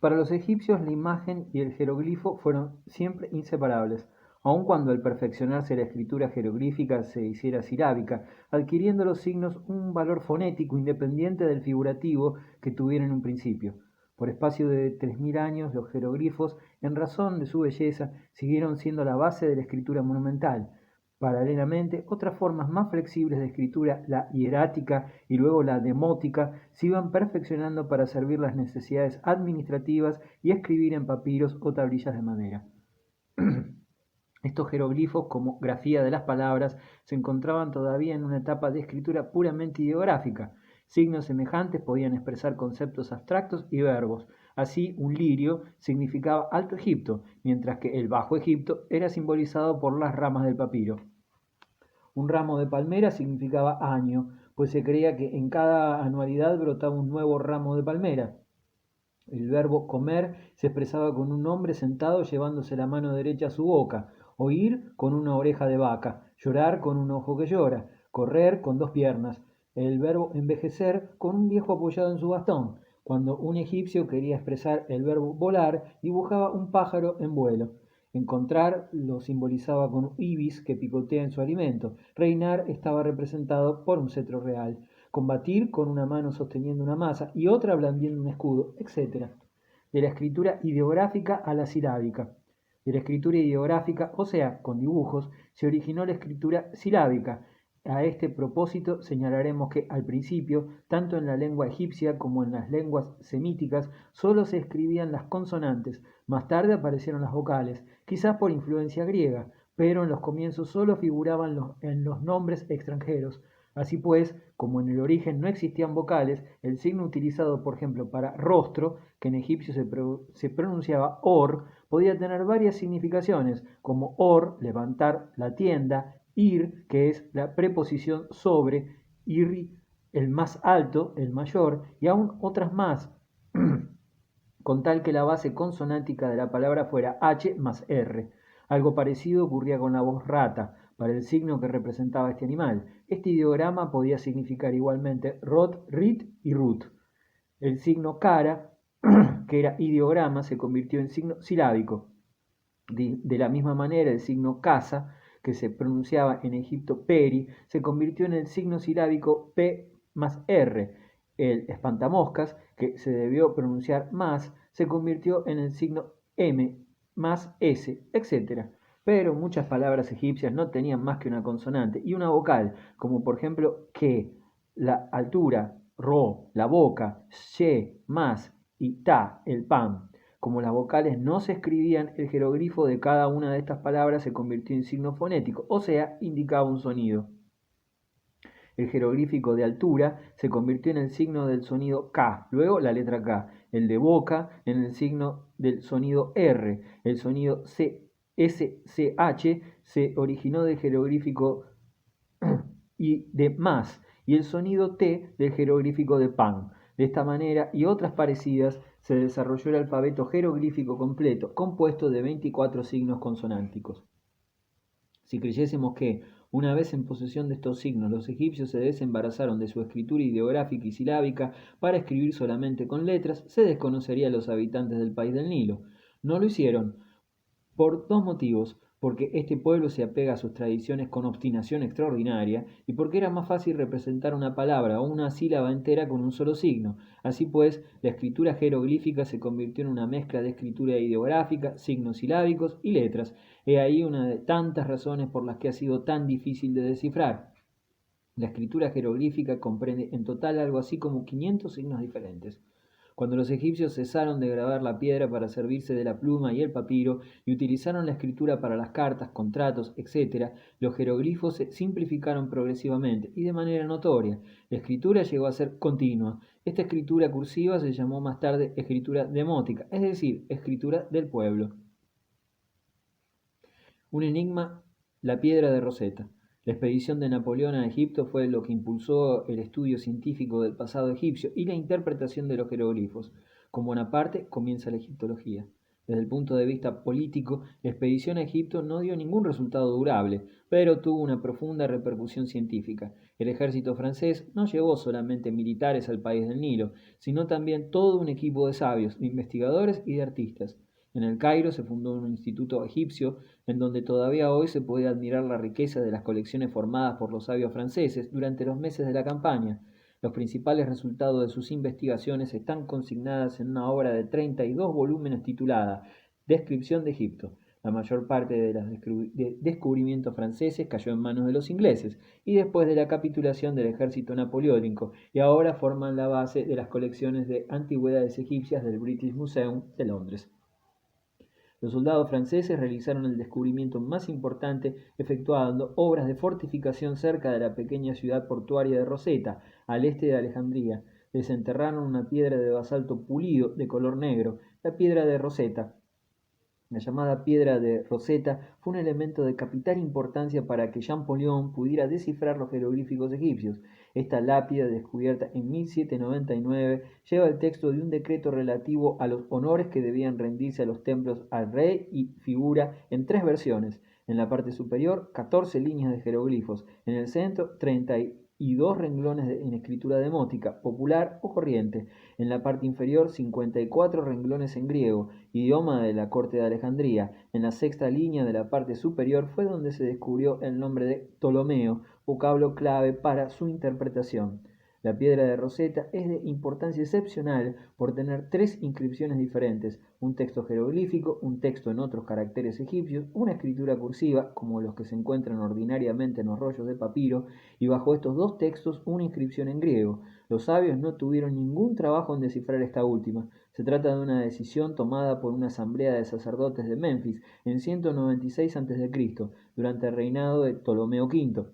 Para los egipcios la imagen y el jeroglifo fueron siempre inseparables, aun cuando al perfeccionarse la escritura jeroglífica se hiciera silábica, adquiriendo los signos un valor fonético independiente del figurativo que tuvieron en un principio. Por espacio de 3000 años los jeroglifos, en razón de su belleza, siguieron siendo la base de la escritura monumental. Paralelamente, otras formas más flexibles de escritura, la hierática y luego la demótica, se iban perfeccionando para servir las necesidades administrativas y escribir en papiros o tablillas de madera. Estos jeroglifos, como grafía de las palabras, se encontraban todavía en una etapa de escritura puramente ideográfica. Signos semejantes podían expresar conceptos abstractos y verbos. Así, un lirio significaba Alto Egipto, mientras que el Bajo Egipto era simbolizado por las ramas del papiro. Un ramo de palmera significaba año, pues se creía que en cada anualidad brotaba un nuevo ramo de palmera. El verbo comer se expresaba con un hombre sentado llevándose la mano derecha a su boca, oír con una oreja de vaca, llorar con un ojo que llora, correr con dos piernas, el verbo envejecer con un viejo apoyado en su bastón. Cuando un egipcio quería expresar el verbo volar, dibujaba un pájaro en vuelo. Encontrar lo simbolizaba con un ibis que picotea en su alimento. Reinar estaba representado por un cetro real. Combatir con una mano sosteniendo una masa y otra blandiendo un escudo, etc. De la escritura ideográfica a la silábica. De la escritura ideográfica, o sea, con dibujos, se originó la escritura silábica. A este propósito señalaremos que al principio, tanto en la lengua egipcia como en las lenguas semíticas, solo se escribían las consonantes, más tarde aparecieron las vocales, quizás por influencia griega, pero en los comienzos solo figuraban en los nombres extranjeros. Así pues, como en el origen no existían vocales, el signo utilizado, por ejemplo, para rostro, que en egipcio se pronunciaba or, podía tener varias significaciones, como or, levantar la tienda, ir, que es la preposición sobre, ir, el más alto, el mayor, y aún otras más, con tal que la base consonántica de la palabra fuera H más R. Algo parecido ocurría con la voz rata, para el signo que representaba este animal. Este ideograma podía significar igualmente rot, rit y rut. El signo cara, que era ideograma, se convirtió en signo silábico. De la misma manera, el signo casa, que se pronunciaba en Egipto peri, se convirtió en el signo silábico P más R. El espantamoscas, que se debió pronunciar más, se convirtió en el signo M más S, etc. Pero muchas palabras egipcias no tenían más que una consonante y una vocal, como por ejemplo que, la altura, ro, la boca, she, más y ta, el pan. Como las vocales no se escribían, el jeroglifo de cada una de estas palabras se convirtió en signo fonético, o sea, indicaba un sonido. El jeroglífico de altura se convirtió en el signo del sonido K, luego la letra K. El de boca en el signo del sonido R. El sonido SCH se originó del jeroglífico y de más, y el sonido T del jeroglífico de pan. De esta manera y otras parecidas se desarrolló el alfabeto jeroglífico completo, compuesto de 24 signos consonánticos. Si creyésemos que, una vez en posesión de estos signos, los egipcios se desembarazaron de su escritura ideográfica y silábica para escribir solamente con letras, se desconocería a los habitantes del país del Nilo. No lo hicieron, por dos motivos: porque este pueblo se apega a sus tradiciones con obstinación extraordinaria, y porque era más fácil representar una palabra o una sílaba entera con un solo signo. Así pues, la escritura jeroglífica se convirtió en una mezcla de escritura ideográfica, signos silábicos y letras. He ahí una de tantas razones por las que ha sido tan difícil de descifrar. La escritura jeroglífica comprende en total algo así como 500 signos diferentes. Cuando los egipcios cesaron de grabar la piedra para servirse de la pluma y el papiro y utilizaron la escritura para las cartas, contratos, etc., los jeroglifos se simplificaron progresivamente y de manera notoria. La escritura llegó a ser continua. Esta escritura cursiva se llamó más tarde escritura demótica, es decir, escritura del pueblo. Un enigma, la piedra de Rosetta. La expedición de Napoleón a Egipto fue lo que impulsó el estudio científico del pasado egipcio y la interpretación de los jeroglifos. Con Bonaparte comienza la egiptología. Desde el punto de vista político, la expedición a Egipto no dio ningún resultado durable, pero tuvo una profunda repercusión científica. El ejército francés no llevó solamente militares al país del Nilo, sino también todo un equipo de sabios, de investigadores y de artistas. En el Cairo se fundó un instituto egipcio en donde todavía hoy se puede admirar la riqueza de las colecciones formadas por los sabios franceses durante los meses de la campaña. Los principales resultados de sus investigaciones están consignadas en una obra de 32 volúmenes titulada Descripción de Egipto. La mayor parte de los descubrimientos franceses cayó en manos de los ingleses y después de la capitulación del ejército napoleónico, y ahora forman la base de las colecciones de antigüedades egipcias del British Museum de Londres. Los soldados franceses realizaron el descubrimiento más importante efectuando obras de fortificación cerca de la pequeña ciudad portuaria de Rosetta, al este de Alejandría. Desenterraron una piedra de basalto pulido de color negro, la piedra de Rosetta. La llamada piedra de Rosetta fue un elemento de capital importancia para que Champollion pudiera descifrar los jeroglíficos egipcios. Esta lápida, descubierta en 1799, lleva el texto de un decreto relativo a los honores que debían rendirse a los templos al rey y figura en 3 versiones. En la parte superior, 14 líneas de jeroglifos. En el centro, 32 renglones en escritura demótica, popular o corriente. En la parte inferior, 54 renglones en griego, idioma de la corte de Alejandría. En la sexta línea de la parte superior fue donde se descubrió el nombre de Ptolomeo, vocablo clave para su interpretación. La piedra de Rosetta es de importancia excepcional por tener 3 inscripciones diferentes: un texto jeroglífico, un texto en otros caracteres egipcios, una escritura cursiva, como los que se encuentran ordinariamente en los rollos de papiro, y bajo estos 2 textos una inscripción en griego. Los sabios no tuvieron ningún trabajo en descifrar esta última. Se trata de una decisión tomada por una asamblea de sacerdotes de Memphis en 196 a.C., durante el reinado de Ptolomeo V.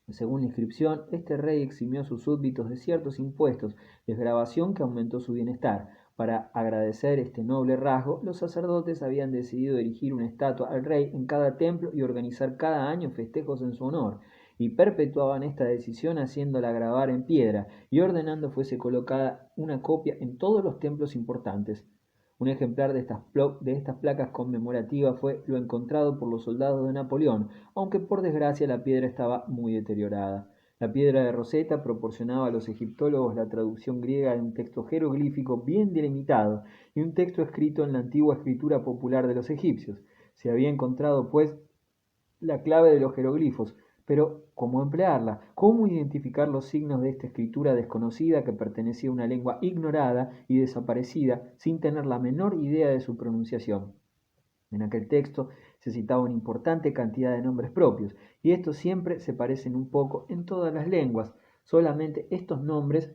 Según la inscripción, este rey eximió a sus súbditos de ciertos impuestos, desgravación que aumentó su bienestar. Para agradecer este noble rasgo, los sacerdotes habían decidido erigir una estatua al rey en cada templo y organizar cada año festejos en su honor, y perpetuaban esta decisión haciéndola grabar en piedra y ordenando fuese colocada una copia en todos los templos importantes. Un ejemplar de estas placas conmemorativas fue lo encontrado por los soldados de Napoleón, aunque por desgracia la piedra estaba muy deteriorada. La piedra de Rosetta proporcionaba a los egiptólogos la traducción griega de un texto jeroglífico bien delimitado y un texto escrito en la antigua escritura popular de los egipcios. Se había encontrado, pues, la clave de los jeroglifos, pero ¿cómo emplearla? ¿Cómo identificar los signos de esta escritura desconocida que pertenecía a una lengua ignorada y desaparecida sin tener la menor idea de su pronunciación? En aquel texto se citaba una importante cantidad de nombres propios, y estos siempre se parecen un poco en todas las lenguas. Solamente estos nombres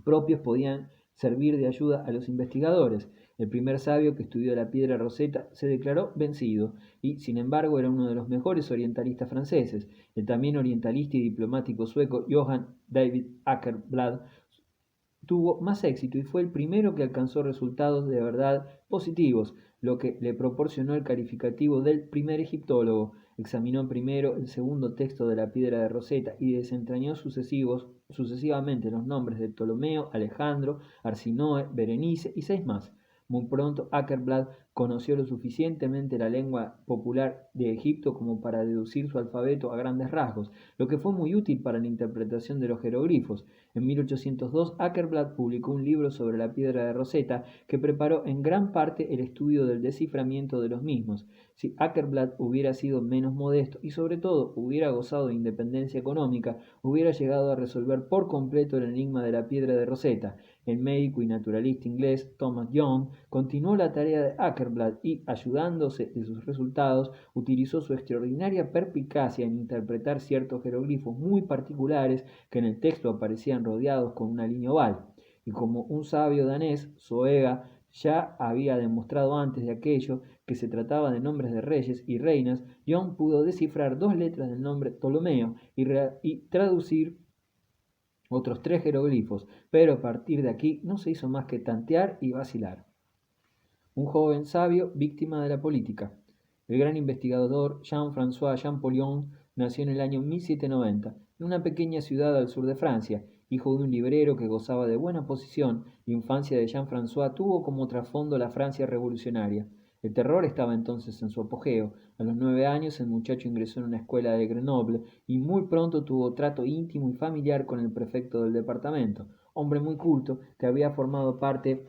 propios podían servir de ayuda a los investigadores. El primer sabio que estudió la piedra Rosetta se declaró vencido, y sin embargo era uno de los mejores orientalistas franceses. El también orientalista y diplomático sueco Johann David Åkerblad tuvo más éxito y fue el primero que alcanzó resultados de verdad positivos, lo que le proporcionó el calificativo del primer egiptólogo. Examinó primero el segundo texto de la piedra de Rosetta y desentrañó sucesivamente los nombres de Ptolomeo, Alejandro, Arsinoe, Berenice y 6 más. Muy pronto Åkerblad conoció lo suficientemente la lengua popular de Egipto como para deducir su alfabeto a grandes rasgos, lo que fue muy útil para la interpretación de los jeroglifos. En 1802, Åkerblad publicó un libro sobre la piedra de Rosetta que preparó en gran parte el estudio del desciframiento de los mismos. Si Åkerblad hubiera sido menos modesto y sobre todo hubiera gozado de independencia económica, hubiera llegado a resolver por completo el enigma de la piedra de Rosetta. El médico y naturalista inglés Thomas Young continuó la tarea de Åkerblad y, ayudándose de sus resultados, utilizó su extraordinaria perspicacia en interpretar ciertos jeroglifos muy particulares que en el texto aparecían rodeados con una línea oval. Y como un sabio danés, Zoega, ya había demostrado antes de aquello que se trataba de nombres de reyes y reinas, Young pudo descifrar 2 letras del nombre Ptolomeo y traducir otros 3 jeroglifos, pero a partir de aquí no se hizo más que tantear y vacilar. Un joven sabio víctima de la política. El gran investigador Jean-François Champollion nació en el año 1790 en una pequeña ciudad al sur de Francia Hijo de un librero que gozaba de buena posición, la infancia de Jean-François tuvo como trasfondo la Francia revolucionaria. El terror estaba entonces en su apogeo. A los 9 años el muchacho ingresó en una escuela de Grenoble y muy pronto tuvo trato íntimo y familiar con el prefecto del departamento, hombre muy culto que había formado parte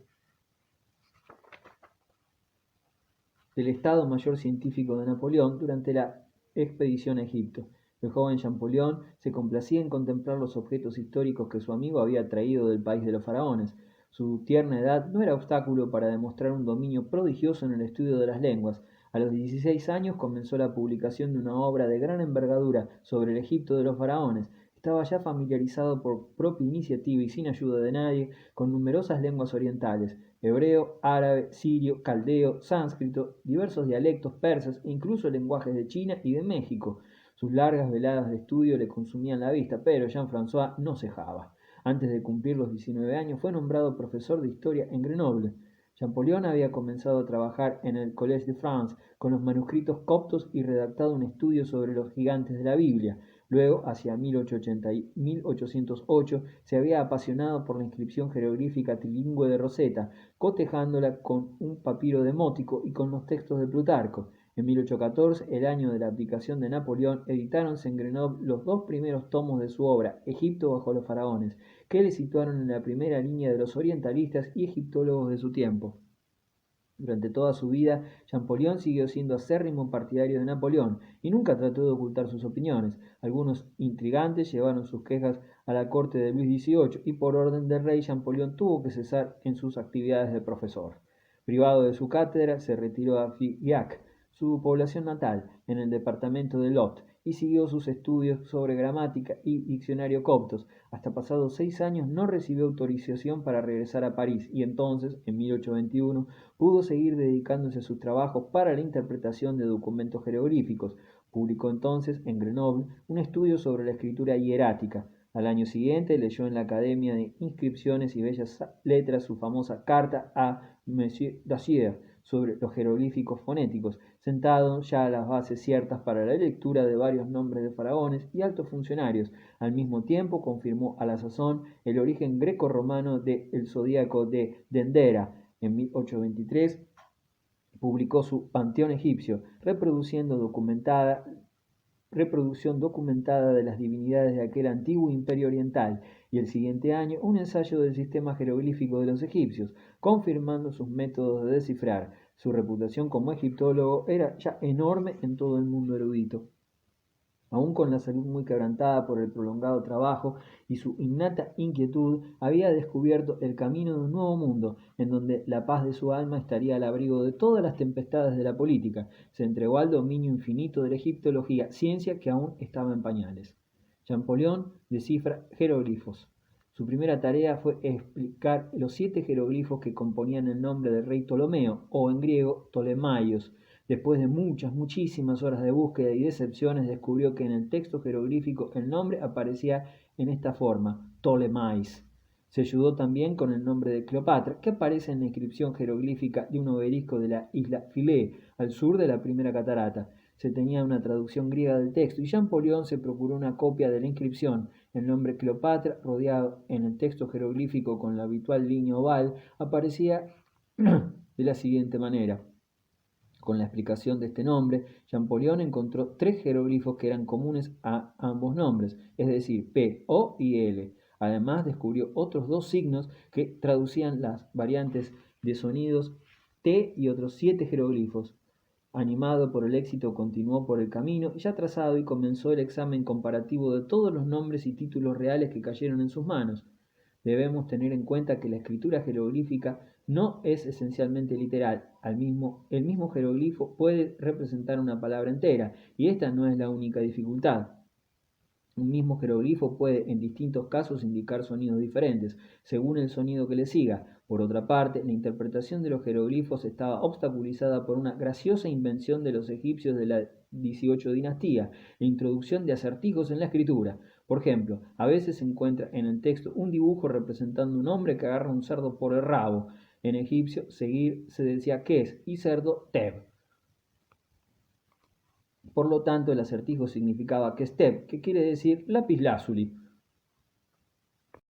del Estado Mayor Científico de Napoleón durante la expedición a Egipto. El joven Champollion se complacía en contemplar los objetos históricos que su amigo había traído del país de los faraones. Su tierna edad no era obstáculo para demostrar un dominio prodigioso en el estudio de las lenguas. A los 16 años comenzó la publicación de una obra de gran envergadura sobre el Egipto de los faraones. Estaba ya familiarizado por propia iniciativa y sin ayuda de nadie con numerosas lenguas orientales, hebreo, árabe, sirio, caldeo, sánscrito, diversos dialectos persas e incluso lenguajes de China y de México. Sus largas veladas de estudio le consumían la vista, pero Jean-François no cejaba. Antes de cumplir los 19 años fue nombrado profesor de historia en Grenoble. Champollion había comenzado a trabajar en el Collège de France con los manuscritos coptos y redactado un estudio sobre los gigantes de la Biblia. Luego, hacia 1808, se había apasionado por la inscripción jeroglífica trilingüe de Rosetta, cotejándola con un papiro demótico y con los textos de Plutarco. En 1814, el año de la abdicación de Napoleón, editáronse en Grenoble los dos primeros tomos de su obra, Egipto bajo los faraones, que le situaron en la primera línea de los orientalistas y egiptólogos de su tiempo. Durante toda su vida, Champollion siguió siendo acérrimo partidario de Napoleón y nunca trató de ocultar sus opiniones. Algunos intrigantes llevaron sus quejas a la corte de Luis XVIII y por orden del rey Champollion tuvo que cesar en sus actividades de profesor. Privado de su cátedra, se retiró a Figeac, su población natal, en el departamento de Lot, y siguió sus estudios sobre gramática y diccionario coptos. Hasta pasados 6 años no recibió autorización para regresar a París y entonces, en 1821, pudo seguir dedicándose a sus trabajos para la interpretación de documentos jeroglíficos. Publicó entonces en Grenoble un estudio sobre la escritura hierática. Al año siguiente leyó en la Academia de Inscripciones y Bellas Letras su famosa carta a Monsieur Dacier sobre los jeroglíficos fonéticos, sentado ya a las bases ciertas para la lectura de varios nombres de faraones y altos funcionarios. Al mismo tiempo confirmó a la sazón el origen greco-romano del zodíaco de Dendera. En 1823 publicó su Panteón egipcio, reproducción documentada de las divinidades de aquel antiguo imperio oriental, y el siguiente año un ensayo del sistema jeroglífico de los egipcios, confirmando sus métodos de descifrar. Su reputación como egiptólogo era ya enorme en todo el mundo erudito. Aun con la salud muy quebrantada por el prolongado trabajo y su innata inquietud, había descubierto el camino de un nuevo mundo, en donde la paz de su alma estaría al abrigo de todas las tempestades de la política. Se entregó al dominio infinito de la egiptología, ciencia que aún estaba en pañales. Champollion descifra jeroglifos. Su primera tarea fue explicar los 7 jeroglifos que componían el nombre del rey Ptolomeo, o en griego Ptolemaios. Después de muchísimas horas de búsqueda y decepciones, descubrió que en el texto jeroglífico el nombre aparecía en esta forma, Ptolemais. Se ayudó también con el nombre de Cleopatra, que aparece en la inscripción jeroglífica de un obelisco de la isla Philae, al sur de la primera catarata. Se tenía una traducción griega del texto y Champollion se procuró una copia de la inscripción. El nombre Cleopatra, rodeado en el texto jeroglífico con la habitual línea oval, aparecía de la siguiente manera. Con la explicación de este nombre, Champollion encontró 3 jeroglifos que eran comunes a ambos nombres, es decir, P, O y L. Además, descubrió otros 2 signos que traducían las variantes de sonidos T y otros 7 jeroglifos. Animado por el éxito, continuó por el camino ya trazado y comenzó el examen comparativo de todos los nombres y títulos reales que cayeron en sus manos. Debemos tener en cuenta que la escritura jeroglífica no es esencialmente literal. El mismo jeroglifo puede representar una palabra entera, y esta no es la única dificultad. Un mismo jeroglifo puede en distintos casos indicar sonidos diferentes, según el sonido que le siga. Por otra parte, la interpretación de los jeroglifos estaba obstaculizada por una graciosa invención de los egipcios de la 18 dinastía, la introducción de acertijos en la escritura. Por ejemplo, a veces se encuentra en el texto un dibujo representando un hombre que agarra un cerdo por el rabo. En egipcio se decía Kes y cerdo Teb. Por lo tanto, el acertijo significaba Kesteb, que quiere decir lapislázuli.